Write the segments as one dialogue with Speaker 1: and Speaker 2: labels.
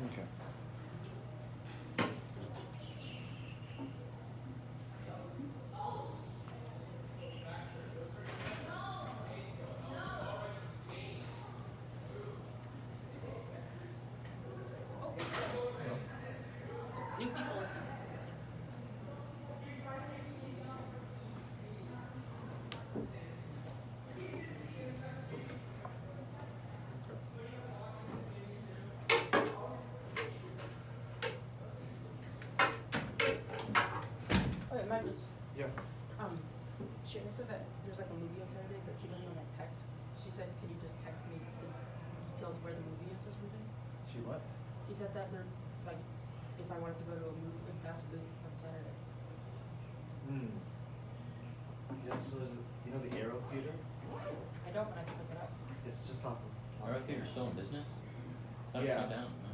Speaker 1: Okay.
Speaker 2: New people listen. Okay, Magnus.
Speaker 1: Yeah.
Speaker 2: Shane said that there's like a movie on Saturday, but she doesn't know like text. She said, "Can you just text me the details where the movie is or something?"
Speaker 1: She what?
Speaker 2: She said that they're like, if I wanted to go to a movie with Das Boot on Saturday.
Speaker 1: Hmm. Yeah, so you know the Aero Theater?
Speaker 2: I don't, but I can look it up.
Speaker 1: It's just off of.
Speaker 3: Our theater's still in business? That
Speaker 1: Yeah.
Speaker 3: shut down. No.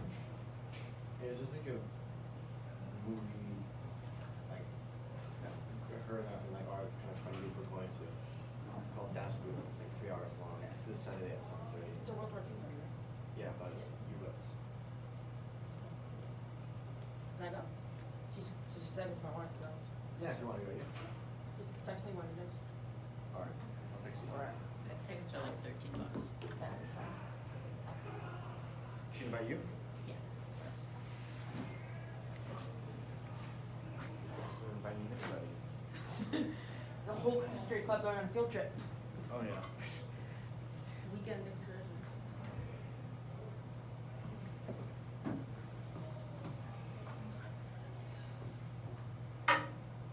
Speaker 1: Yeah, it's just like a movie, like, her and like our kind of friend group we're going to, called Das Boot. It's like 3 hours long. It's this Saturday at 7:30.
Speaker 2: It's a World War II movie, right?
Speaker 1: Yeah, but
Speaker 2: Yeah.
Speaker 1: US.
Speaker 2: Can I go? She just said if I wanted to go.
Speaker 1: Yeah, if you want to go, yeah.
Speaker 2: Just text me when it is.
Speaker 1: All right, I'll text you.
Speaker 2: Alright.
Speaker 3: The tickets are like $13.
Speaker 2: That is fine.
Speaker 1: She invite you?
Speaker 2: Yeah.
Speaker 1: So we're inviting everybody.
Speaker 2: The whole history club going on a field trip.
Speaker 1: Oh yeah.
Speaker 2: Weekend excursion.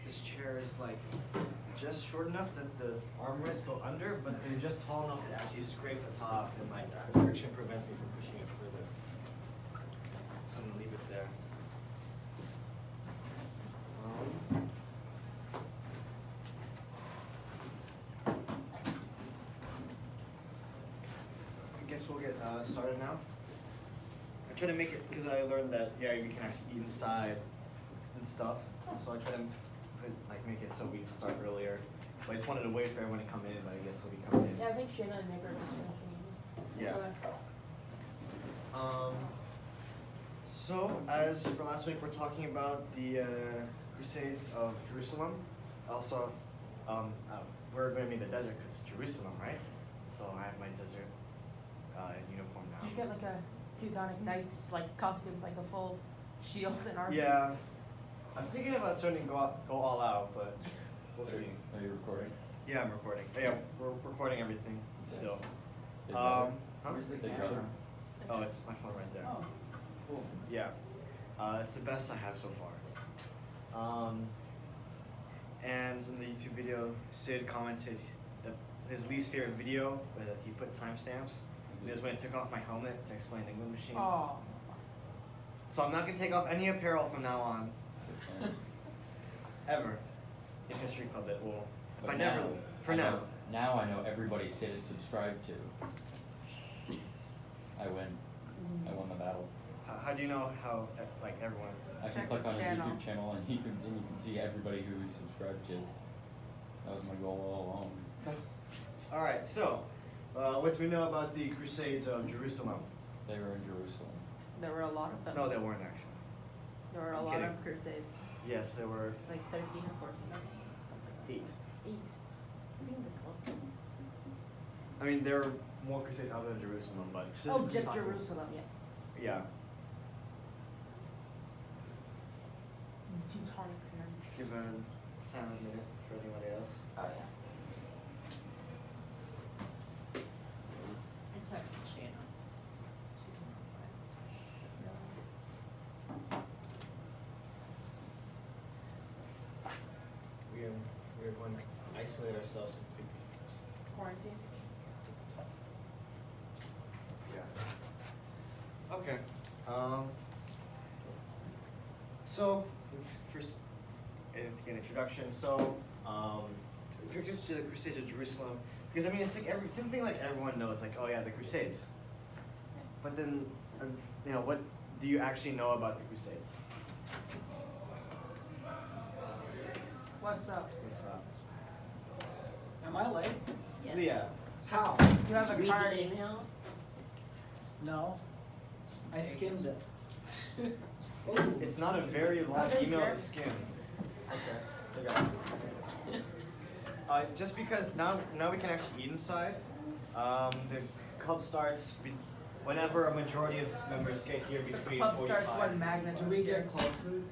Speaker 1: This chair is like just short enough that the armrests go under, but they're just tall enough to actually scrape the top, and like the friction prevents me from pushing it further. So I'm gonna leave it there. I guess we'll get started now. I try to make it because I learned that you can actually eat inside and stuff. So I try to make it so we start earlier. But I just wanted to wait for everyone to come in, but I guess they'll be coming in.
Speaker 2: Yeah, I think Shayna and Nick are just finishing.
Speaker 1: Yeah.
Speaker 2: Okay.
Speaker 1: So as for last week, we're talking about the Crusades of Jerusalem. Also, we're going to be in the desert because it's Jerusalem, right? So I have my desert uniform now.
Speaker 2: You should get like a Teutonic Knights like costume, like a full shield and armor.
Speaker 1: Yeah, I'm thinking about starting to go all out, but we'll see.
Speaker 3: Are you recording?
Speaker 1: Yeah, I'm recording. Yeah, we're recording everything still.
Speaker 3: Big brother?
Speaker 1: Huh?
Speaker 3: Where's the big brother?
Speaker 1: Oh, it's my phone right there.
Speaker 2: Oh.
Speaker 1: Cool. Yeah, it's the best I have so far. And in the YouTube video, Sid commented that his least favorite video, where he put timestamps, is when I took off my helmet to explain the English machine.
Speaker 2: Oh.
Speaker 1: So I'm not gonna take off any apparel from now on, ever, in History Club. That will, if
Speaker 3: But
Speaker 1: I never,
Speaker 3: now,
Speaker 1: for
Speaker 3: I
Speaker 1: now.
Speaker 3: know- Now I know everybody Sid is subscribed to. I win. I won the battle.
Speaker 1: How do you know how, like, everyone?
Speaker 3: I can
Speaker 2: Check
Speaker 3: click
Speaker 2: his
Speaker 3: on his
Speaker 2: channel.
Speaker 3: YouTube channel and you can see everybody who he's subscribed to. That was my goal all along.
Speaker 1: All right, so what do we know about the Crusades of Jerusalem?
Speaker 3: They were in Jerusalem.
Speaker 2: There were a lot of them.
Speaker 1: No, they weren't actually.
Speaker 2: There were a
Speaker 1: I'm
Speaker 2: lot
Speaker 1: kidding.
Speaker 2: of crusades.
Speaker 1: Yes, there were
Speaker 2: Like 13 or 14, something like that.
Speaker 1: 8.
Speaker 2: 8. Seems like a lot.
Speaker 1: I mean, there were more Crusades other than Jerusalem, but
Speaker 2: Oh, just
Speaker 1: not-
Speaker 2: Jerusalem, yeah.
Speaker 1: Yeah.
Speaker 2: Teutonic Knights.
Speaker 1: Give a silent minute for anybody else.
Speaker 2: Oh, yeah.
Speaker 3: I texted Shanna.
Speaker 1: We're going to isolate ourselves completely.
Speaker 2: Quarantine.
Speaker 1: Yeah. Okay. So let's first get an introduction. So, introduction to the Crusades of Jerusalem, because I mean it's like something like everyone knows, like, oh yeah, the Crusades. But then, you know, what do you actually know about the Crusades?
Speaker 2: What's up?
Speaker 1: What's up?
Speaker 4: Am I late?
Speaker 2: Yes.
Speaker 1: Leah.
Speaker 4: How?
Speaker 2: You have a
Speaker 3: Read
Speaker 2: card.
Speaker 3: the email?
Speaker 4: No. I skimmed it.
Speaker 1: It's not a very long
Speaker 2: Okay,
Speaker 1: email
Speaker 2: sure.
Speaker 1: to skim. Okay, hey guys. Just because now we can actually eat inside. The club starts whenever a majority of members get here between
Speaker 2: Club
Speaker 1: 45.
Speaker 2: starts when Magnus
Speaker 4: Do
Speaker 2: is
Speaker 4: we
Speaker 2: here.
Speaker 4: get club food?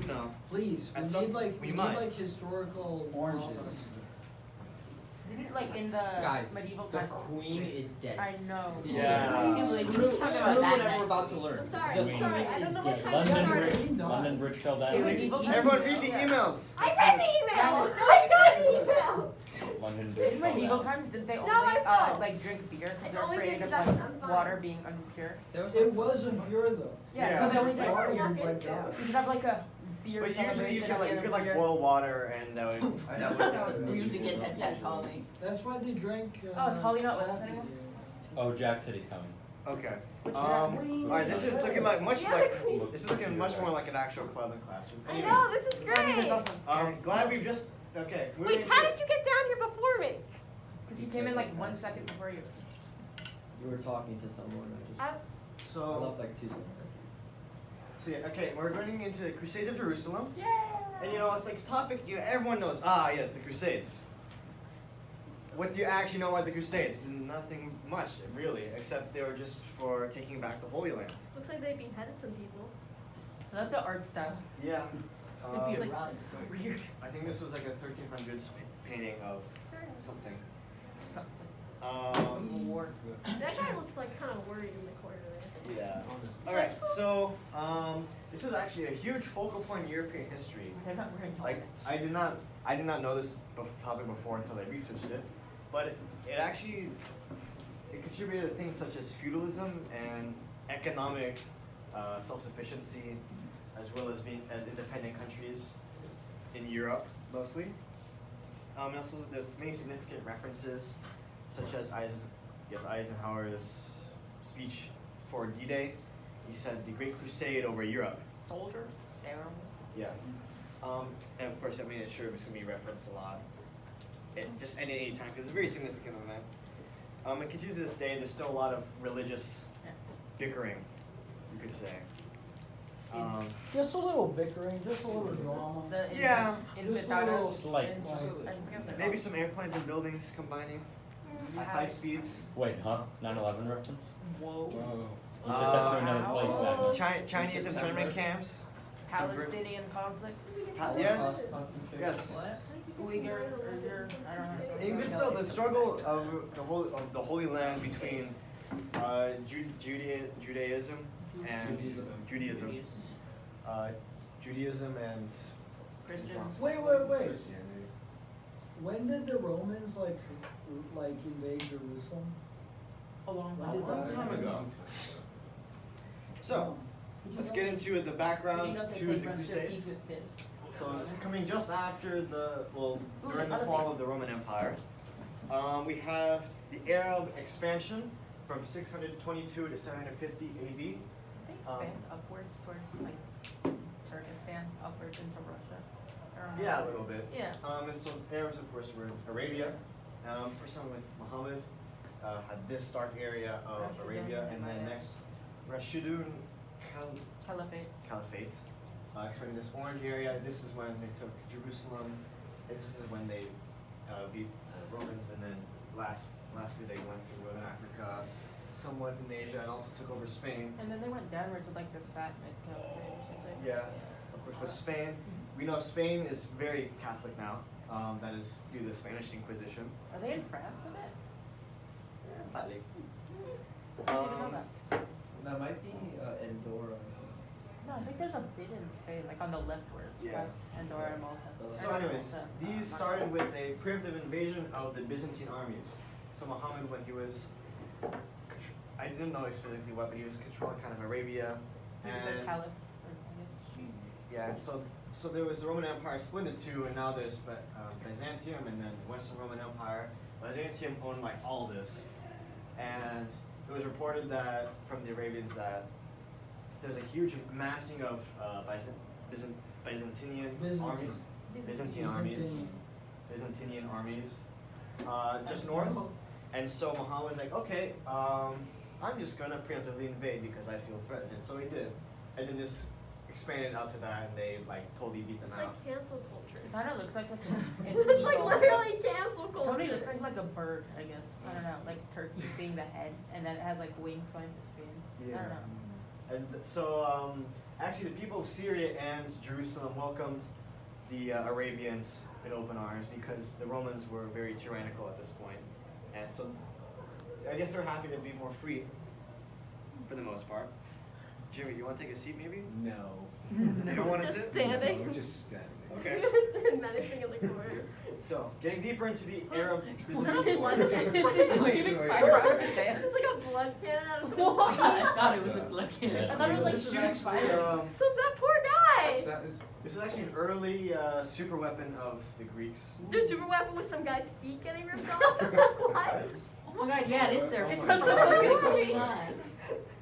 Speaker 1: No.
Speaker 4: Please,
Speaker 1: At
Speaker 4: we
Speaker 1: some-
Speaker 4: need like
Speaker 1: we
Speaker 4: we need
Speaker 1: might.
Speaker 4: like historical
Speaker 5: Oranges.
Speaker 2: Didn't like in the
Speaker 5: Guys,
Speaker 2: medieval
Speaker 5: the
Speaker 2: times?
Speaker 5: queen is dead.
Speaker 2: I know.
Speaker 1: Yeah.
Speaker 2: Like,
Speaker 5: Screw
Speaker 2: he's talking about
Speaker 5: what
Speaker 2: Magnus.
Speaker 5: we're about to learn.
Speaker 6: I'm sorry,
Speaker 5: The
Speaker 6: I'm sorry,
Speaker 5: queen
Speaker 6: I don't
Speaker 5: is
Speaker 6: know what
Speaker 5: dead.
Speaker 6: kind
Speaker 3: London
Speaker 6: of
Speaker 3: Bridge,
Speaker 4: He died.
Speaker 3: London Bridge fell down.
Speaker 2: In medieval times?
Speaker 1: Everyone read the emails.
Speaker 6: I read the email! I got the email!
Speaker 3: London Bridge
Speaker 2: In
Speaker 3: fell
Speaker 2: medieval
Speaker 3: down.
Speaker 2: times, did they only
Speaker 6: No, I know.
Speaker 2: like drink beer because
Speaker 6: It's
Speaker 2: they're
Speaker 6: only
Speaker 2: afraid
Speaker 6: because
Speaker 2: of
Speaker 6: that's
Speaker 2: like
Speaker 6: unfun.
Speaker 2: water being impure?
Speaker 5: There was
Speaker 4: It wasn't pure though.
Speaker 2: Yeah,
Speaker 1: Yeah.
Speaker 2: so they only
Speaker 6: They
Speaker 2: drink
Speaker 6: were
Speaker 2: beer.
Speaker 6: not
Speaker 4: like
Speaker 6: into
Speaker 4: that.
Speaker 6: it.
Speaker 2: You should have like a beer
Speaker 1: But usually you
Speaker 2: celebration
Speaker 1: could
Speaker 2: at the end
Speaker 1: you
Speaker 2: of
Speaker 1: could
Speaker 2: the
Speaker 1: like
Speaker 2: year.
Speaker 1: boil water and that would
Speaker 5: I know that was
Speaker 2: We used to get
Speaker 5: medieval.
Speaker 2: that Jack Holly.
Speaker 4: That's why they drank.
Speaker 2: Oh, is Holly not with us
Speaker 4: coffee.
Speaker 2: anymore?
Speaker 3: Oh, Jack said he's coming.
Speaker 1: Okay.
Speaker 2: Which
Speaker 1: Alright, this is looking like much
Speaker 6: Yeah,
Speaker 1: like
Speaker 6: but-
Speaker 1: this is looking much more like an actual club and classroom.
Speaker 6: I
Speaker 1: Anyways,
Speaker 6: know, this is
Speaker 2: I mean, it's
Speaker 6: great!
Speaker 2: also
Speaker 1: glad we've just okay. moving
Speaker 6: Wait, how
Speaker 1: into-
Speaker 6: did you get down here before me?
Speaker 2: because he came in like 1 second before you.
Speaker 5: You were talking to someone. I
Speaker 1: So
Speaker 5: left like 2 seconds.
Speaker 1: so yeah, okay, we're going into the Crusades of Jerusalem.
Speaker 6: Yeah!
Speaker 1: And you know, it's like a topic everyone knows. Ah, yes, the Crusades. What do you actually know about the Crusades? Nothing much, really, except they were just for taking back the Holy Land.
Speaker 6: Looks like they beheaded some people.
Speaker 2: So that's the art style.
Speaker 1: Yeah.
Speaker 2: It'd be like
Speaker 1: Um,
Speaker 2: so weird.
Speaker 1: I think this was like a 1300s painting of something.
Speaker 2: Something.
Speaker 1: War.
Speaker 6: That guy looks like kind of worried in the corner there.
Speaker 1: Yeah. All right. So this is actually a huge focal point in European history.
Speaker 2: They're not wearing
Speaker 1: Like
Speaker 2: helmets.
Speaker 1: I did not know this topic before until I researched it, but it actually contributed to things such as feudalism and economic self-sufficiency, as well as being as independent countries in Europe mostly. And also there's many significant references, such as Eisenhower's speech for D-Day. He said the Great Crusade over Europe.
Speaker 2: Soldiers, ceremony.
Speaker 1: Yeah. And of course, I mean, it's sure it's gonna be referenced a lot. Just any time, because it's a very significant event. It continues to this day. There's still a lot of religious
Speaker 2: Yeah.
Speaker 1: bickering, you could say.
Speaker 4: Just a little bickering, just a little drama.
Speaker 2: The
Speaker 1: Yeah.
Speaker 2: Infiltrados.
Speaker 3: Slight.
Speaker 2: and-
Speaker 4: Like-
Speaker 2: I forget what they're
Speaker 1: Maybe
Speaker 2: called.
Speaker 1: some airplanes and buildings combining at high speeds.
Speaker 3: Wait, huh? 9/11 reference?
Speaker 2: Whoa.
Speaker 3: Whoa. You took that to another place,
Speaker 2: Oh.
Speaker 3: Magnus.
Speaker 1: Chinese
Speaker 5: September.
Speaker 1: internment camps.
Speaker 2: Palestinian conflicts.
Speaker 1: Yes. Yes.
Speaker 2: What? Uyghur, I don't know.
Speaker 1: Even still, the struggle of the Holy Land between Judaism and Judaism. Judaism and
Speaker 2: Christians.
Speaker 4: Wait. When did the Romans like invade Jerusalem?
Speaker 2: A long
Speaker 4: When did that
Speaker 1: time
Speaker 4: happen?
Speaker 1: ago. So, let's get into the background to the Crusades. So, coming just after during the fall of the Roman Empire, we have the Arab expansion from 622 to 750 AD.
Speaker 2: They expand upwards towards like Turkestan, upwards into Russia. I don't know.
Speaker 1: Yeah, a little bit.
Speaker 2: Yeah.
Speaker 1: And so Arabs, of course, were in Arabia. For some with Muhammad, had this dark area of
Speaker 2: Rashidun
Speaker 1: Arabia, and then
Speaker 2: Empire.
Speaker 1: next, Rashidun
Speaker 2: Caliphate.
Speaker 1: Caliphate. Expanding this orange area. This is when they took Jerusalem. This is when they beat the Romans, and then lastly they went through Northern Africa, somewhat in Asia, and also took over Spain.
Speaker 2: And then they went downwards to like the Fatimid Caliphate or something.
Speaker 1: Yeah, of course, with Spain. We know Spain is very Catholic now. That is due to the Spanish Inquisition.
Speaker 2: Are they in France a bit?
Speaker 1: Slightly.
Speaker 2: I didn't even know that.
Speaker 5: That might be Andorra.
Speaker 2: No, I think there's a bit in Spain, like on the leftwards,
Speaker 1: Yeah.
Speaker 2: West Andorra and Malta.
Speaker 1: So anyways, these started with a preemptive invasion of the Byzantine armies. So Muhammad, when he was, I didn't know specifically what, but he was controlling kind of Arabia.
Speaker 2: He was the Caliph, or I guess.
Speaker 1: Yeah, and so there was the Roman Empire split into two, and now there's Byzantium and then Western Roman Empire. Byzantium owned like all this, and it was reported that from the Arabians that there's a huge massing of Byzantinian armies. Byzantine armies, just north. And so Muhammad was like, okay, I'm just gonna preemptively invade because I feel threatened, and so he did. And then this expanded out to that, and they like totally beat them
Speaker 6: It's
Speaker 1: out.
Speaker 6: like cancel culture.
Speaker 2: It kind of looks like
Speaker 6: It's like literally cancel culture.
Speaker 2: Totally looks like a bird, I guess. I don't know, like turkey being the head, and then it has like wings so I have to spin. I don't know.
Speaker 1: And so, actually, the people of Syria and Jerusalem welcomed the Arabians in open arms because the Romans were very tyrannical at this point. And so, I guess they're happy to be more free, for the most part. Jimmy, you want to take a seat, maybe?
Speaker 7: No.
Speaker 1: You don't want to
Speaker 6: Just
Speaker 1: sit?
Speaker 6: standing.
Speaker 7: No, just standing.
Speaker 1: Okay.
Speaker 6: You're gonna stand menacing in the corner.
Speaker 1: So, getting deeper into the Arab
Speaker 6: Is that a
Speaker 1: Byzantine
Speaker 6: blood
Speaker 1: Wars.
Speaker 6: cannon?
Speaker 2: Shooting fire out of his hands.
Speaker 6: It's like a blood cannon out of
Speaker 2: What?
Speaker 6: someone's
Speaker 2: I
Speaker 6: face.
Speaker 2: thought it was a blood cannon. I thought it was like
Speaker 1: This is
Speaker 2: shooting
Speaker 1: actually,
Speaker 2: fire.
Speaker 6: So that poor guy.
Speaker 1: This is actually an early super weapon of the Greeks.
Speaker 6: Their super weapon was some guy's feet getting ripped off. What?
Speaker 2: Oh my god, yeah, it is there.
Speaker 1: Oh
Speaker 2: It's
Speaker 1: my
Speaker 2: just
Speaker 6: God.
Speaker 2: like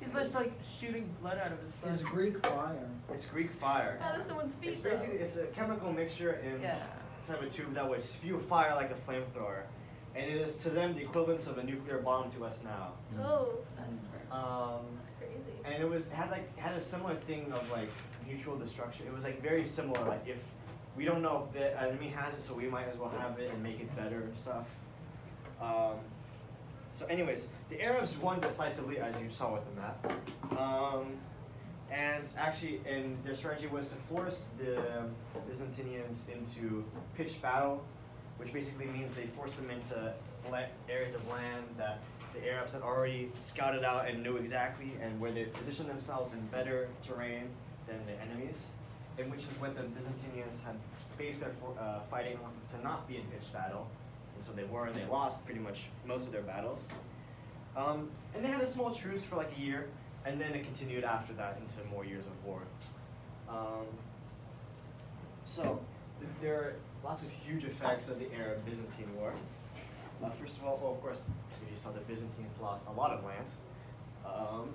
Speaker 2: he's just like shooting blood out of his butt.
Speaker 4: It's Greek fire.
Speaker 1: It's Greek fire.
Speaker 6: Out of someone's feet.
Speaker 1: It's basically it's a chemical mixture in
Speaker 2: Yeah.
Speaker 1: inside of a tube that would spew fire like a flamethrower, and it is to them the equivalence of a nuclear bomb to us now.
Speaker 6: Oh,
Speaker 1: Crazy.
Speaker 6: crazy.
Speaker 1: And it had a similar thing of like mutual destruction. It was like very similar. Like if we don't know if the enemy has it, so we might as well have it and make it better and stuff. So anyways, the Arabs won decisively, as you saw with the map. And actually, and their strategy was to force the Byzantinians into pitched battle, which basically means they forced them into areas of land that the Arabs had already scouted out and knew exactly, and where they positioned themselves in better terrain than the enemies, and which is what the Byzantinians had based their fighting off of, to not be in pitched battle. And so they were, and they lost pretty much most of their battles. And they had a small truce for like a year, and then it continued after that into more years of war. So there are lots of huge effects of the Arab-Byzantine War. First of all, well, of course, you saw the Byzantines lost a lot of land.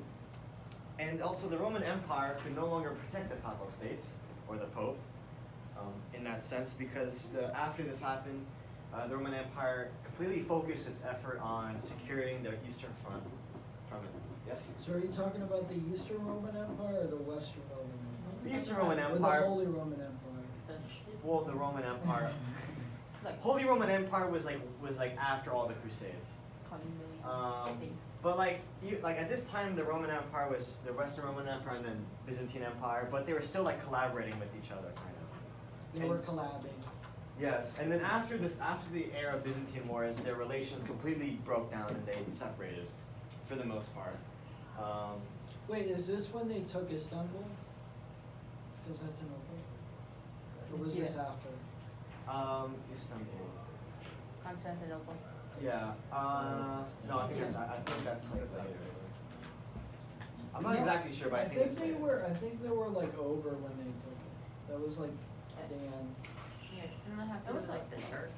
Speaker 1: And also the Roman Empire could no longer protect the Papal States, or the Pope, in that sense, because after this happened, the Roman Empire completely focused its effort on securing their eastern front from it. Yes?
Speaker 4: So are you talking about the Eastern Roman Empire or the Western Roman Empire?
Speaker 1: The Eastern Roman
Speaker 4: Or
Speaker 1: Empire.
Speaker 4: the Holy Roman Empire?
Speaker 1: Well, the Roman Empire.
Speaker 2: Like
Speaker 1: Holy Roman Empire was like after all the Crusades.
Speaker 2: 20 million states.
Speaker 1: But like at this time, the Roman Empire was the Western Roman Empire and then Byzantine Empire, but they were still like collaborating with each other, kind of.
Speaker 4: They were collabing.
Speaker 1: Yes, and then after the Arab-Byzantine Wars, their relations completely broke down and they separated, for the most part.
Speaker 4: Wait, is this when they took Istanbul? Because that's an open. Or was this
Speaker 2: Yeah.
Speaker 4: after?
Speaker 1: Istanbul.
Speaker 2: Constantinople.
Speaker 1: Yeah. No, I think that's like later. I'm not
Speaker 4: No,
Speaker 1: exactly sure, but I think it's
Speaker 4: they
Speaker 1: later.
Speaker 4: were. I think they were like over when they took it. That was like the end.
Speaker 2: Yeah, because then they have
Speaker 6: That was like the church.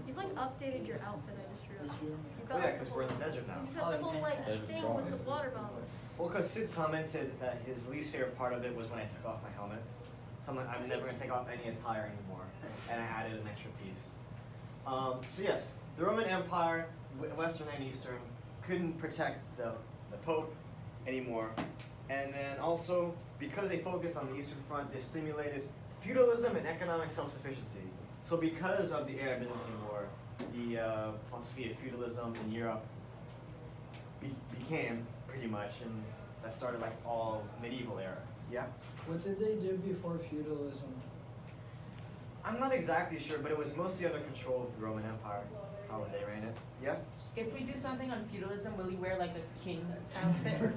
Speaker 6: You've like updated your outfit, I just realized. You've
Speaker 1: Oh
Speaker 6: got
Speaker 1: yeah,
Speaker 6: like
Speaker 1: because
Speaker 6: the
Speaker 1: we're in
Speaker 6: whole-
Speaker 1: the desert now.
Speaker 6: You've got the whole like
Speaker 3: Desert
Speaker 6: thing
Speaker 3: strong.
Speaker 6: with the water bottle.
Speaker 1: Well, because Sid commented that his least favorite part of it was when I took off my helmet. So I'm like, I'm never gonna take off any attire anymore, and I added an extra piece. So yes, the Roman Empire, Western and Eastern, couldn't protect the Pope anymore, and then also because they focused on the Eastern Front, they stimulated feudalism and economic self-sufficiency. So because of the Arab-Byzantine War, the philosophy of feudalism in Europe became pretty much, and that started like all medieval era. Yeah?
Speaker 4: What did they do before feudalism?
Speaker 1: I'm not exactly sure, but it was mostly under control of the Roman Empire. How would they ran it? Yeah?
Speaker 2: If we do something on feudalism, will he wear like a king outfit?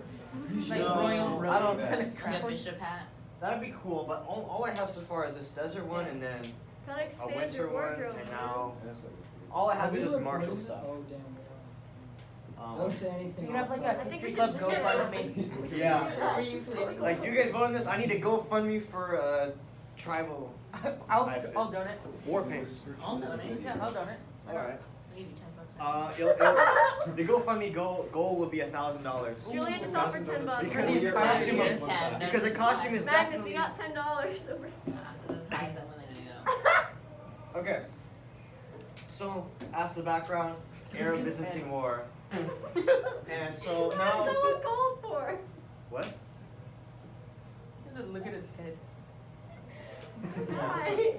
Speaker 2: Like
Speaker 1: No,
Speaker 2: royal
Speaker 1: I don't
Speaker 2: robes
Speaker 1: think
Speaker 2: and a crown? Bishop hat.
Speaker 1: That'd be cool, but all I have so far is this desert one and then
Speaker 6: Gotta
Speaker 1: a
Speaker 6: expand
Speaker 1: winter
Speaker 6: your
Speaker 1: one,
Speaker 6: wardrobe.
Speaker 1: and
Speaker 6: man.
Speaker 1: now all I have
Speaker 4: we
Speaker 1: is just
Speaker 4: recording
Speaker 1: martial
Speaker 4: it?
Speaker 1: stuff.
Speaker 4: Oh damn. We are.
Speaker 1: Um,
Speaker 4: Don't say anything.
Speaker 2: You can have like
Speaker 4: off
Speaker 2: a
Speaker 6: I think
Speaker 2: history
Speaker 6: we
Speaker 2: club
Speaker 6: should-
Speaker 2: GoFundMe.
Speaker 1: Yeah.
Speaker 2: Where you sleep.
Speaker 1: Like you guys vote on this, I need to GoFundMe for tribal
Speaker 2: I'll
Speaker 1: outfit.
Speaker 2: donate.
Speaker 1: War paint.
Speaker 2: I'll donate. Yeah, I'll donate.
Speaker 1: Alright.
Speaker 2: I'll give you $10.
Speaker 1: The GoFundMe goal will be $1,000.
Speaker 6: Julian, just offer $10.
Speaker 1: Because your
Speaker 2: Price
Speaker 1: costume
Speaker 2: is
Speaker 1: is
Speaker 2: 10.
Speaker 1: because the costume is
Speaker 6: Magnus,
Speaker 1: definitely
Speaker 6: we got $10 over.
Speaker 1: okay. So as the background, Arab-Byzantine War. And so
Speaker 6: That's
Speaker 1: now,
Speaker 6: so uncalled for.
Speaker 1: what?
Speaker 2: Just look at his head.
Speaker 6: Why?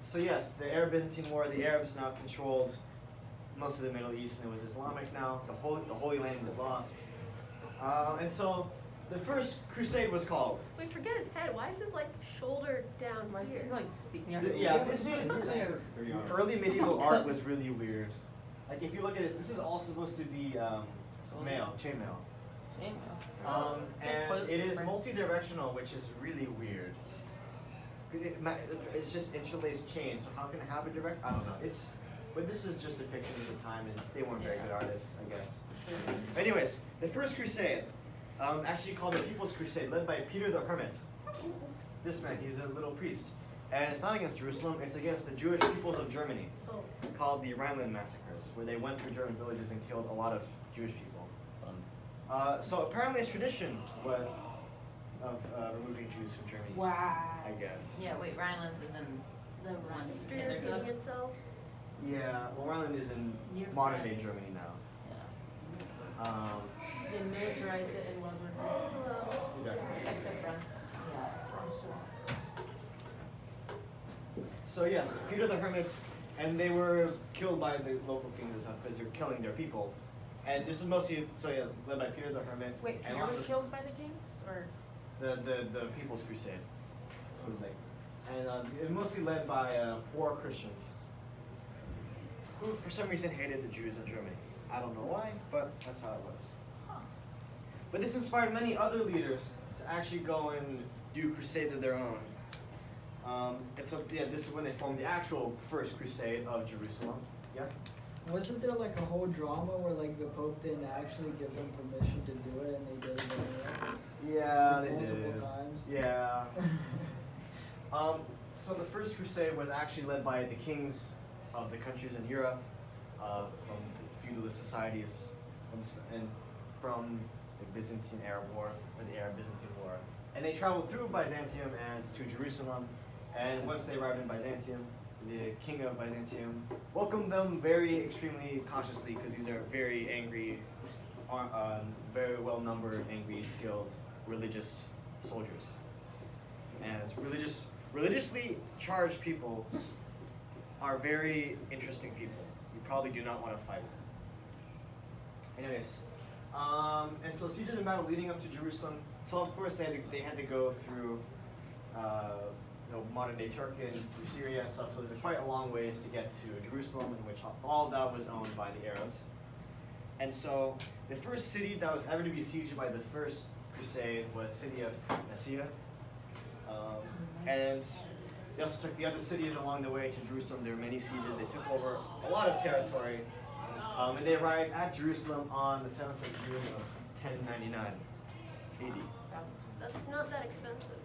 Speaker 1: So yes, the Arab-Byzantine War, the Arabs now controlled most of the Middle East, and it was Islamic now. The Holy Land was lost. And so the first crusade was called.
Speaker 6: Wait, forget his head. Why is his like shoulder down
Speaker 2: Why is
Speaker 6: here?
Speaker 2: this like sticking out?
Speaker 1: Yeah, this early medieval art was really weird. Like if you look at it, this is all supposed to be chainmail. And it is multi-directional, which is really weird. It's just interlaced chains, so how can it have a direct? I don't know. But this is just a picture of the time, and they weren't very good artists, I guess. Anyways, the first crusade, actually called the People's Crusade, led by Peter the Hermit. This man, he's a little priest. And it's not against Jerusalem, it's against the Jewish peoples of Germany,
Speaker 6: Oh.
Speaker 1: called the Rhineland Massacres, where they went through German villages and killed a lot of Jewish people.
Speaker 3: Fun.
Speaker 1: So apparently it's tradition of removing Jews from Germany,
Speaker 2: Wow.
Speaker 1: I guess.
Speaker 7: Yeah, wait, Rhinelands is in
Speaker 6: The
Speaker 7: one.
Speaker 6: Eastern
Speaker 7: Yeah, there's
Speaker 6: European
Speaker 7: a,
Speaker 6: itself.
Speaker 1: Yeah, well, Rhineland is in
Speaker 7: Near
Speaker 1: modern day
Speaker 7: France.
Speaker 1: Germany now.
Speaker 7: yeah.
Speaker 2: They militarized it in World War
Speaker 6: Well,
Speaker 2: Except France.
Speaker 7: Yeah.
Speaker 1: So yes, Peter the Hermit, and they were killed by the local kings and stuff because they're killing their people. And this was mostly, led by Peter the Hermit.
Speaker 2: Wait,
Speaker 1: and
Speaker 2: Peter
Speaker 1: lots
Speaker 2: was
Speaker 1: of-
Speaker 2: killed by the kings, or
Speaker 1: the People's Crusade. It was like, and it was mostly led by poor Christians who, for some reason, hated the Jews in Germany. I don't know why, but that's how it was. But this inspired many other leaders to actually go and do crusades of their own. And so, this is when they formed the actual First Crusade of Jerusalem. Yeah.
Speaker 4: Wasn't there like a whole drama where like the Pope didn't actually give them permission to do it and they did it anyway?
Speaker 1: Yeah, they
Speaker 4: Multiple
Speaker 1: did.
Speaker 4: times.
Speaker 1: Yeah. So the First Crusade was actually led by the kings of the countries in Europe, from the feudalist societies, and from the Byzantine Arab War, or the Arab-Byzantine War. And they traveled through Byzantium and to Jerusalem, and once they arrived in Byzantium, the king of Byzantium welcomed them very extremely cautiously, because these are very angry, very well-numbered, angry, skilled, religious soldiers. And religiously charged people are very interesting people. You probably do not want to fight with. Anyways, and so sieges and battle leading up to Jerusalem. So of course they had to go through modern day Turkey and through Syria and stuff. So there's quite a long ways to get to Jerusalem, in which all of that was owned by the Arabs. And so the first city that was ever to be sieged by the First Crusade was the city of Nicaea. And they also took the other cities along the way to Jerusalem. There were many sieges. They took over a lot of territory. And they arrived at Jerusalem on the 7th of June of 1099 AD.
Speaker 6: that's not that expensive.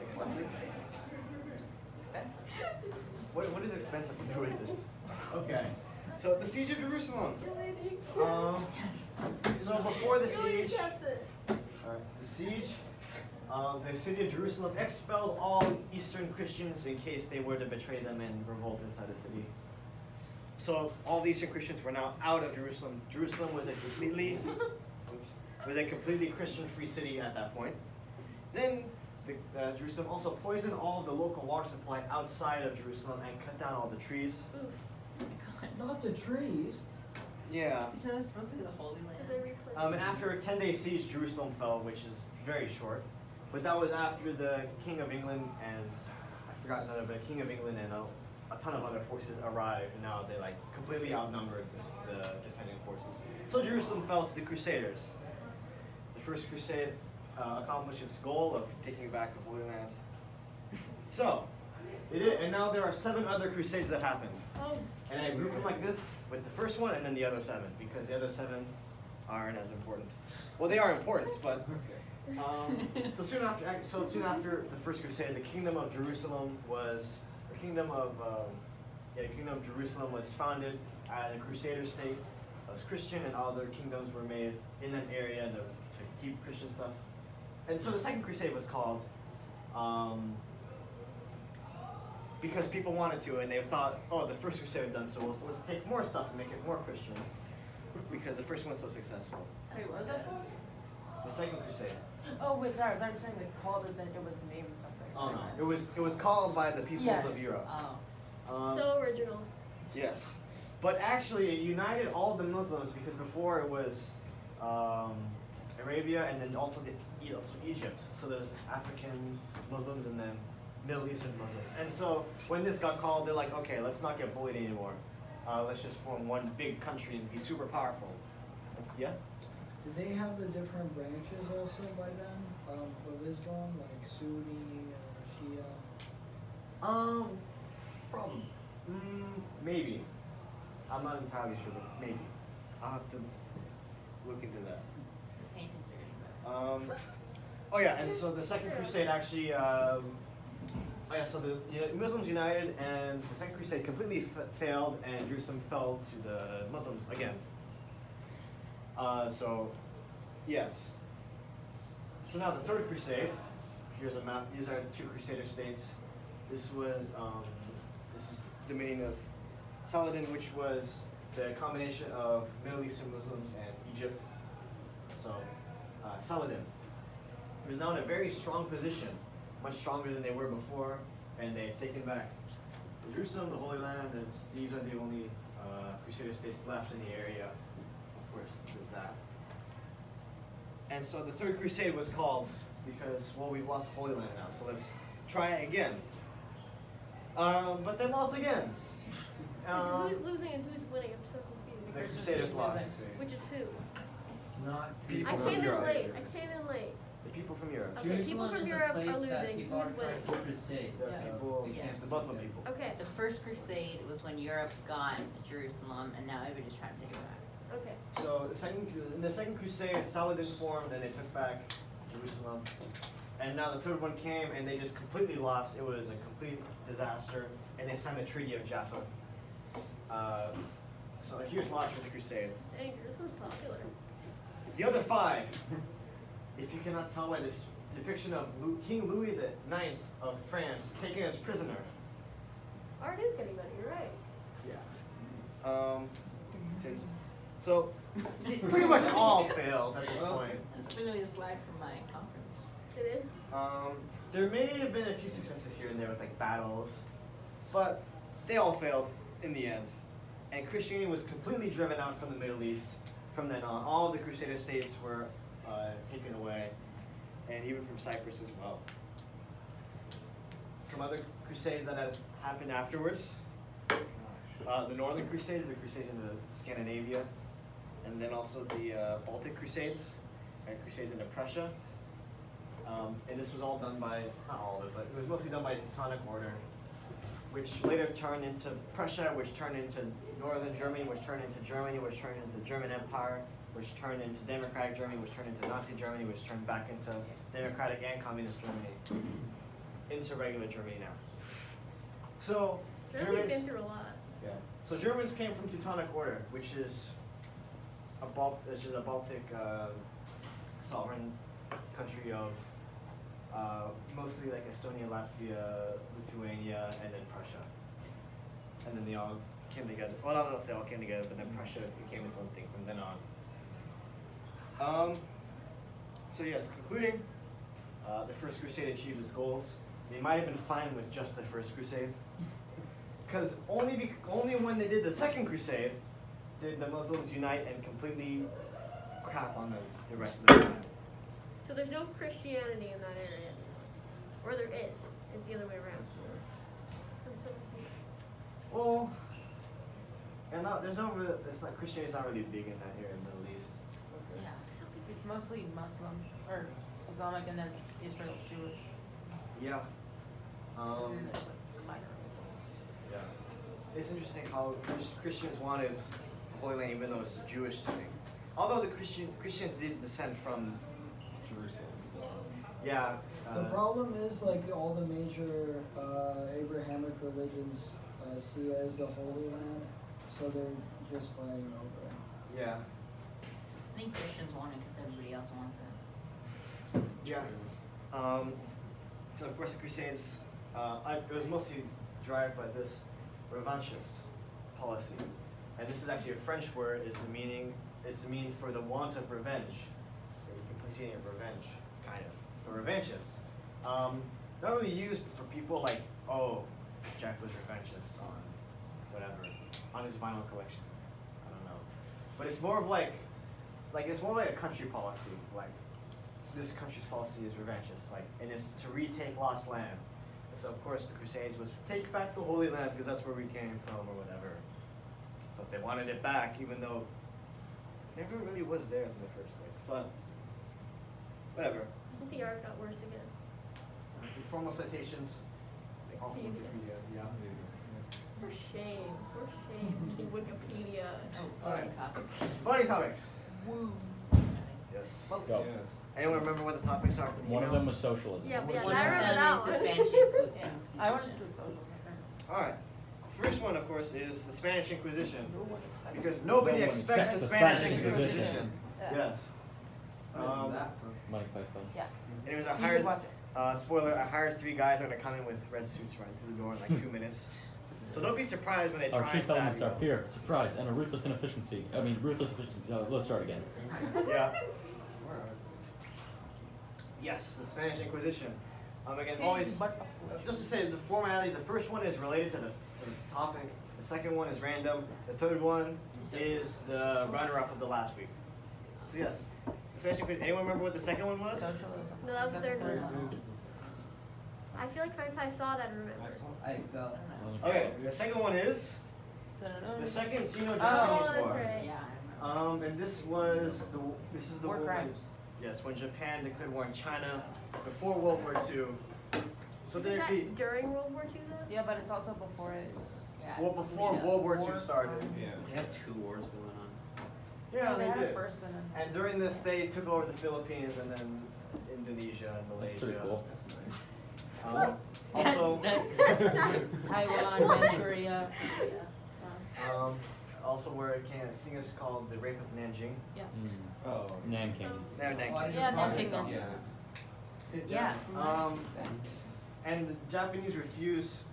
Speaker 1: Expensive?
Speaker 2: expensive.
Speaker 1: What does expensive to do with this? Okay. So the siege of Jerusalem. So before the siege, the city of Jerusalem expelled all Eastern Christians in case they were to betray them and revolt inside the city. So all the Eastern Christians were now out of Jerusalem. Jerusalem was a completely Christian-free city at that point. Then Jerusalem also poisoned all of the local water supply outside of Jerusalem and cut down all the trees.
Speaker 7: Oh my God.
Speaker 4: Not the trees.
Speaker 1: Yeah.
Speaker 7: Isn't that supposed to be the Holy
Speaker 6: Did they
Speaker 7: Land?
Speaker 6: replace
Speaker 1: And after a 10-day siege, Jerusalem fell, which is very short. But that was after the King of England and, I forgot another, but King of England and a ton of other forces arrived, and now they completely outnumbered the defending forces. So Jerusalem fell to the Crusaders. The First Crusade accomplished its goal of taking back the Holy Land. So, and now there are 7 other Crusades that happened.
Speaker 6: Oh,
Speaker 1: And I group them like this, with the first one and then the other 7, because the other 7 aren't as important. Well, they are important, but so soon after the First Crusade, the Kingdom of Jerusalem was Jerusalem was founded as a Crusader state. It was Christian, and all other kingdoms were made in that area to keep Christian stuff. And so the Second Crusade was called because people wanted to, and they thought, oh, the First Crusade had done so well, so let's take more stuff and make it more Christian. because the first one's so successful.
Speaker 2: Wait, what was that called?
Speaker 1: The Second Crusade.
Speaker 2: Oh, wait, sorry. I thought you were saying they called it and it was named something.
Speaker 1: Oh no, it was called by the peoples
Speaker 2: Yeah.
Speaker 1: of Europe.
Speaker 7: Oh.
Speaker 6: So original.
Speaker 1: Yes, but actually it united all the Muslims because before it was Arabia and then also also Egypt. So there's African Muslims and then Middle Eastern Muslims. And so when this got called, they're like, okay, let's not get bullied anymore. Let's just form one big country and be super powerful. Yeah.
Speaker 4: Did they have the different branches also by then of Islam, like Sunni or Shia?
Speaker 1: Problem. Maybe. I'm not entirely sure, but maybe. I'll have to look into that.
Speaker 7: Paintings are getting better.
Speaker 1: Oh yeah, and so the Second Crusade actually, oh yeah, so the Muslims united, and the Second Crusade completely failed, and Jerusalem fell to the Muslims again. So, yes. So now the Third Crusade. Here's a map. These are two Crusader states. This was this is the meaning of Saladin, which was the combination of Middle Eastern Muslims and Egypt. So, Saladin. He was now in a very strong position, much stronger than they were before, and they had taken back Jerusalem, the Holy Land, and these are the only Crusader states left in the area. Of course, there's that. And so the Third Crusade was called because, well, we've lost the Holy Land now, so let's try it again. But they lost again.
Speaker 6: So who's losing and who's winning? I'm so confused.
Speaker 1: The Crusaders lost.
Speaker 6: Which is who?
Speaker 5: Not
Speaker 1: People
Speaker 6: I
Speaker 1: from
Speaker 6: came in
Speaker 1: Europe.
Speaker 6: late. I came in late.
Speaker 1: The people from Europe.
Speaker 6: Okay, people
Speaker 5: Jerusalem
Speaker 6: from
Speaker 5: is
Speaker 6: Europe
Speaker 5: the
Speaker 6: are
Speaker 5: place that
Speaker 6: losing.
Speaker 5: people are
Speaker 6: Who's
Speaker 5: trying
Speaker 6: winning?
Speaker 5: to crusade.
Speaker 1: The
Speaker 5: so
Speaker 1: people,
Speaker 5: we can't
Speaker 1: the Muslim
Speaker 5: participate.
Speaker 1: people.
Speaker 6: Okay.
Speaker 7: The first crusade was when Europe got Jerusalem, and now everybody's trying to take it back.
Speaker 6: Okay.
Speaker 1: So in the Second Crusade, Saladin formed and they took back Jerusalem. And now the third one came and they just completely lost. It was a complete disaster. And they signed the Treaty of Jaffa. So a huge loss for the Crusade.
Speaker 6: Dang, Jerusalem's popular.
Speaker 1: The other five, if you cannot tell by this depiction of King Louis IX of France taken as prisoner.
Speaker 6: Art is getting better. You're right.
Speaker 1: Yeah. So pretty much all failed at this point.
Speaker 7: It's literally a slide from my conference.
Speaker 6: It is.
Speaker 1: There may have been a few successes here and there with like battles, but they all failed in the end. And Christianity was completely driven out from the Middle East from then on. All of the Crusader states were taken away, and even from Cyprus as well. Some other crusades that had happened afterwards. The Northern Crusades, the Crusades into Scandinavia, and then also the Baltic Crusades, and Crusades into Prussia. And this was all done by, not all of it, but it was mostly done by the Teutonic Order, which later turned into Prussia, which turned into Northern Germany, which turned into Germany, which turned into the German Empire, which turned into Democratic Germany, which turned into Nazi Germany, which turned back into Democratic and Communist Germany, into regular Germany now. So
Speaker 6: Germany's been through a lot.
Speaker 1: yeah. So Germans came from Teutonic Order, which is a Baltic sovereign country of mostly like Estonia, Latvia, Lithuania, and then Prussia. And then they all came together. Well, I don't know if they all came together, but then Prussia became its own thing from then on. So yes, concluding, the First Crusade achieved its goals. They might have been fine with just the First Crusade. Because only when they did the Second Crusade did the Muslims unite and completely crap on the rest of the world.
Speaker 6: So there's no Christianity in that area anymore. Or there is. It's the other way around. I'm so confused.
Speaker 1: Well, and there's no real, it's not, Christianity's not really big in that area in the Middle East.
Speaker 7: Yeah.
Speaker 2: It's mostly Muslim or Islamic, and then Israel's Jewish.
Speaker 1: Yeah.
Speaker 2: And then there's like minor religions.
Speaker 1: Yeah. It's interesting how Christians wanted the Holy Land even though it's a Jewish thing. Although the Christians did descend from Jerusalem. Yeah.
Speaker 4: The problem is like all the major Abrahamic religions see it as the Holy Land, so they're just fighting over it.
Speaker 1: Yeah.
Speaker 7: I think Christians want it because everybody else wants it.
Speaker 1: Yeah. So of course the Crusades, it was mostly driven by this revanchist policy. and this is actually a French word, it's the meaning for the want of revenge. You can see it revenge, kind of. But revanchist. Not really used for people like, oh, Jack was revanchist on whatever, on his vinyl collection. I don't know. But it's more of like it's more like a country policy. Like, this country's policy is revanchist, like, and it's to retake lost land. And so of course the Crusades was take back the Holy Land because that's where we came from or whatever. So if they wanted it back, even though it never really was theirs in the first place, but whatever.
Speaker 6: I think the art got worse again.
Speaker 1: Informal citations, all from
Speaker 6: Wikipedia.
Speaker 1: Wikipedia, yeah.
Speaker 6: For shame. Wikipedia.
Speaker 7: Oh,
Speaker 1: Alright.
Speaker 7: topics.
Speaker 1: Body topics.
Speaker 2: Woo.
Speaker 1: Yes.
Speaker 3: Go.
Speaker 1: Anyone remember what the topics are from the
Speaker 3: One of
Speaker 1: email?
Speaker 3: them was socialism.
Speaker 6: Yeah, but
Speaker 7: One
Speaker 6: I
Speaker 7: of
Speaker 6: remember
Speaker 7: them
Speaker 6: that
Speaker 7: is the
Speaker 6: one.
Speaker 7: Spanish Inquisition.
Speaker 2: I wanted to do socials, I think.
Speaker 1: Alright. First one, of course, is the Spanish Inquisition.
Speaker 2: No one expected.
Speaker 1: Because nobody
Speaker 3: No one
Speaker 1: expects the
Speaker 3: expects
Speaker 1: Spanish Inquisition.
Speaker 2: Yeah.
Speaker 1: Yes.
Speaker 5: Where's
Speaker 1: Um,
Speaker 5: that from?
Speaker 3: Mike Python.
Speaker 2: Yeah.
Speaker 1: anyways, I
Speaker 2: You should
Speaker 1: hired,
Speaker 2: watch it.
Speaker 1: spoiler, I hired 3 guys who are going to come in with red suits right through the door in like 2 minutes. So don't be surprised when they try
Speaker 3: Our
Speaker 1: and
Speaker 3: chief
Speaker 1: stab
Speaker 3: elements
Speaker 1: you.
Speaker 3: are fear, surprise, and a ruthless efficiency. Let's start again.
Speaker 1: Yeah. Yes, the Spanish Inquisition. Again, always,
Speaker 2: But a fool.
Speaker 1: just to say the formalities, the first one is related to the topic, the second one is random, the third one is the runner-up of the last week. So yes, the Spanish Inquisition, anyone remember what the second one was?
Speaker 2: Socialism.
Speaker 6: No, that was the third one.
Speaker 2: one.
Speaker 6: I feel like if I saw that, I remember.
Speaker 5: I go.
Speaker 1: Okay, the second one is the Second Sino-Japanese
Speaker 6: Oh, that's
Speaker 1: War.
Speaker 6: right.
Speaker 7: Yeah, I remember.
Speaker 1: And this is the
Speaker 2: War
Speaker 1: war.
Speaker 2: crimes.
Speaker 1: Yes, when Japan declared war on China before World War II. So
Speaker 6: Isn't
Speaker 1: they,
Speaker 6: that during World War II though?
Speaker 2: Yeah, but it's also before it.
Speaker 7: Yeah,
Speaker 1: well,
Speaker 7: it's
Speaker 1: before
Speaker 7: lead up.
Speaker 1: World War II
Speaker 2: War
Speaker 1: started.
Speaker 8: They had 2 wars going on.
Speaker 1: Yeah,
Speaker 2: they had
Speaker 1: did.
Speaker 2: it first and then.
Speaker 1: And during this, they took over the Philippines and then Indonesia and Malaysia.
Speaker 3: That's pretty cool.
Speaker 8: That's nice.
Speaker 1: Also,
Speaker 6: That's nice.
Speaker 2: Taiwan, Manchuria. Yeah.
Speaker 1: also where it came, I think it's called the Rape of Nanjing.
Speaker 8: Oh.
Speaker 3: Nanking.
Speaker 1: No, Nanking.
Speaker 2: Yeah, Nanking.
Speaker 8: Yeah.
Speaker 7: Yeah.
Speaker 5: Thanks.
Speaker 1: And the Japanese refuse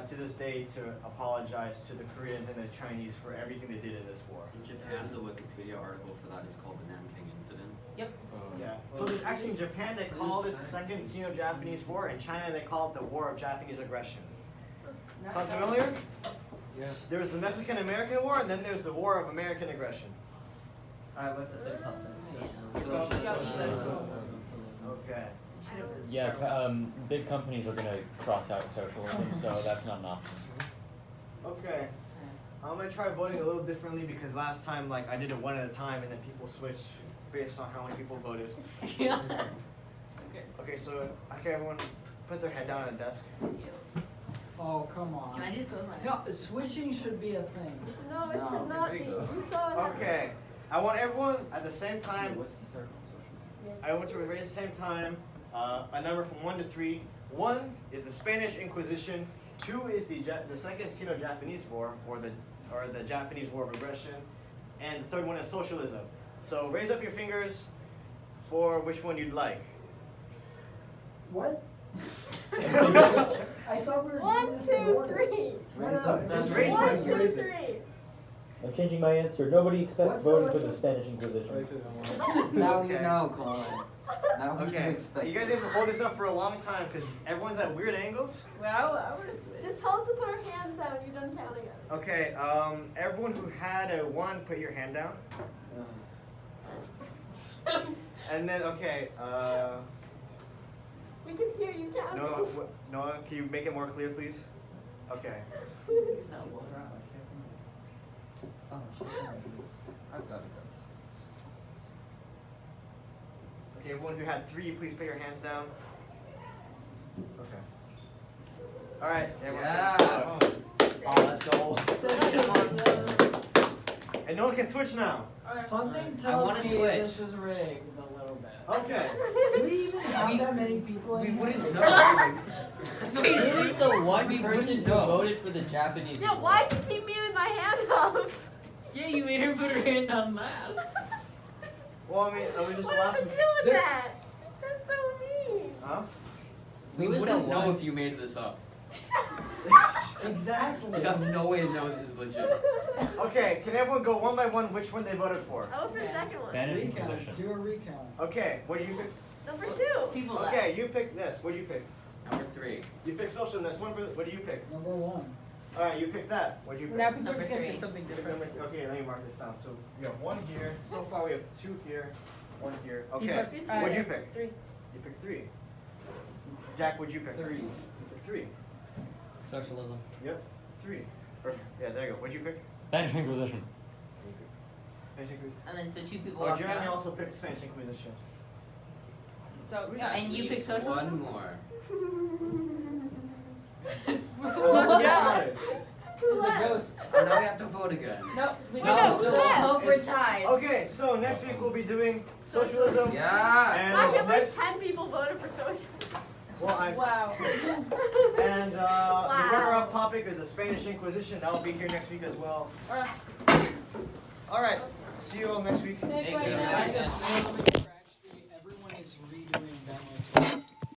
Speaker 1: to this day to apologize to the Koreans and the Chinese for everything they did in this war.
Speaker 8: In Japan, the Wikipedia article for that is called the Nanking Incident.
Speaker 2: Yep.
Speaker 1: Yeah. So there's actually in Japan they call this the Second Sino-Japanese War. In China they call it the War of Japanese Aggression. Sound familiar?
Speaker 8: Yeah.
Speaker 1: There's the Mexican-American War, and then there's the War of American Aggression.
Speaker 5: Alright, what's the third topic?
Speaker 1: Okay.
Speaker 3: Yeah, big companies are gonna cross out socialism, so that's not an option.
Speaker 1: Okay. I'm gonna try voting a little differently because last time, like, I did it one at a time, and then people switched based on how many people voted.
Speaker 7: Yeah.
Speaker 1: Okay, so everyone put their head down on the desk.
Speaker 4: Oh, come on.
Speaker 7: Can I just close my
Speaker 4: No,
Speaker 7: eyes?
Speaker 4: switching should be a thing.
Speaker 6: No, it
Speaker 4: No,
Speaker 6: should not
Speaker 1: there
Speaker 6: be.
Speaker 1: you go.
Speaker 6: You saw it happen.
Speaker 1: Okay. I want everyone at the same time.
Speaker 8: What's the third one?
Speaker 1: I want to raise at the same time a number from 1 to 3. 1 is the Spanish Inquisition. 2 is the Second Sino-Japanese War, or the Japanese War of Aggression, and the third one is socialism. So raise up your fingers for which one you'd like.
Speaker 4: What? I thought we were doing
Speaker 6: 1,
Speaker 4: this in
Speaker 6: 2,
Speaker 4: order.
Speaker 6: 3.
Speaker 1: Just raise
Speaker 6: 1,
Speaker 1: one.
Speaker 6: 2, 3.
Speaker 9: I'm changing my answer. Nobody expects
Speaker 4: What's
Speaker 9: voting
Speaker 4: the-
Speaker 9: for the Spanish Inquisition.
Speaker 5: Now
Speaker 1: Okay.
Speaker 5: you know, Colin. Now we can
Speaker 1: Okay.
Speaker 5: expect.
Speaker 1: You guys have to hold this up for a long time because everyone's at weird angles.
Speaker 2: Wait, I would have switched.
Speaker 6: Just tell us to put our hands down when you're done counting us.
Speaker 1: Okay, everyone who had a 1, put your hand down. And then, okay,
Speaker 6: We can hear you counting.
Speaker 1: Noah, can you make it more clear, please? Okay.
Speaker 2: He's not one.
Speaker 5: Oh, shit. I've got it.
Speaker 1: Okay, everyone who had 3, please put your hands down. Okay. All right, everyone.
Speaker 5: Yeah.
Speaker 8: Oh, let's go.
Speaker 1: And no one can switch now.
Speaker 4: Something
Speaker 8: I
Speaker 4: tells
Speaker 8: wanna
Speaker 4: me
Speaker 8: switch.
Speaker 4: this is rigged a little bit.
Speaker 1: Okay.
Speaker 4: Do we even have that many people in
Speaker 8: We
Speaker 4: here?
Speaker 8: wouldn't know.
Speaker 5: Who is the one
Speaker 8: We
Speaker 5: person
Speaker 8: wouldn't
Speaker 5: who
Speaker 8: know.
Speaker 5: voted for the Japanese?
Speaker 6: Yeah, why'd you keep me with my hand up?
Speaker 2: Yeah, you made her put her hand down last.
Speaker 1: Well, I mean just
Speaker 6: What's
Speaker 1: last.
Speaker 6: the deal with that? That's so mean.
Speaker 1: Huh?
Speaker 8: We
Speaker 5: Who is
Speaker 8: wouldn't
Speaker 5: the
Speaker 8: know
Speaker 5: one-
Speaker 8: if you made this up.
Speaker 4: Exactly.
Speaker 8: You have no way to know this is legit.
Speaker 1: Okay, can everyone go one by one which one they voted for?
Speaker 6: I vote for the second one.
Speaker 9: Spanish
Speaker 4: Recount.
Speaker 9: Inquisition.
Speaker 4: Do a recount.
Speaker 1: Okay, what do you pick?
Speaker 6: Number 2.
Speaker 7: People left.
Speaker 1: Okay, you pick this. What do you pick?
Speaker 8: Number 3.
Speaker 1: You pick socialism. That's one for. What do you pick?
Speaker 4: Number 1.
Speaker 1: All right, you pick that. What do you pick?
Speaker 2: Now people are
Speaker 7: Number
Speaker 2: just gonna say
Speaker 7: 3.
Speaker 2: something
Speaker 1: Pick
Speaker 2: different.
Speaker 1: number- Okay, let me mark this down. So we have 1 here. So far we have 2 here, 1 here.
Speaker 2: You
Speaker 1: Okay,
Speaker 2: picked,
Speaker 1: what'd you pick?
Speaker 2: 3.
Speaker 1: You picked 3. Jack, what'd you pick?
Speaker 5: 3.
Speaker 1: You picked 3.
Speaker 5: Socialism.
Speaker 1: Yep, 3. Or, yeah, there you go. What'd you pick?
Speaker 9: Spanish Inquisition.
Speaker 1: Spanish Inquisition.
Speaker 7: And then so 2 people
Speaker 1: Oh,
Speaker 7: walked
Speaker 1: Jeremy
Speaker 7: out.
Speaker 1: also picked Spanish Inquisition.
Speaker 2: So,
Speaker 7: And you picked socialism?
Speaker 8: One more.
Speaker 1: Let's get started.
Speaker 2: it was a ghost.
Speaker 8: Oh, now we have to vote again.
Speaker 2: No, we
Speaker 1: No,
Speaker 2: don't.
Speaker 1: so-
Speaker 7: Hope we're
Speaker 1: It's-
Speaker 7: tied.
Speaker 1: Okay, so next week we'll be doing socialism.
Speaker 8: Yeah.
Speaker 6: I
Speaker 1: And
Speaker 6: can't believe
Speaker 1: next,
Speaker 6: 10 people voted for socialism.
Speaker 1: well,
Speaker 2: Wow.
Speaker 1: and the runner-up topic is the Spanish Inquisition. That'll be here next week as well.
Speaker 2: Alright.
Speaker 1: All right, see you all next week.
Speaker 2: Thanks,
Speaker 8: Thank you.
Speaker 2: Ryan.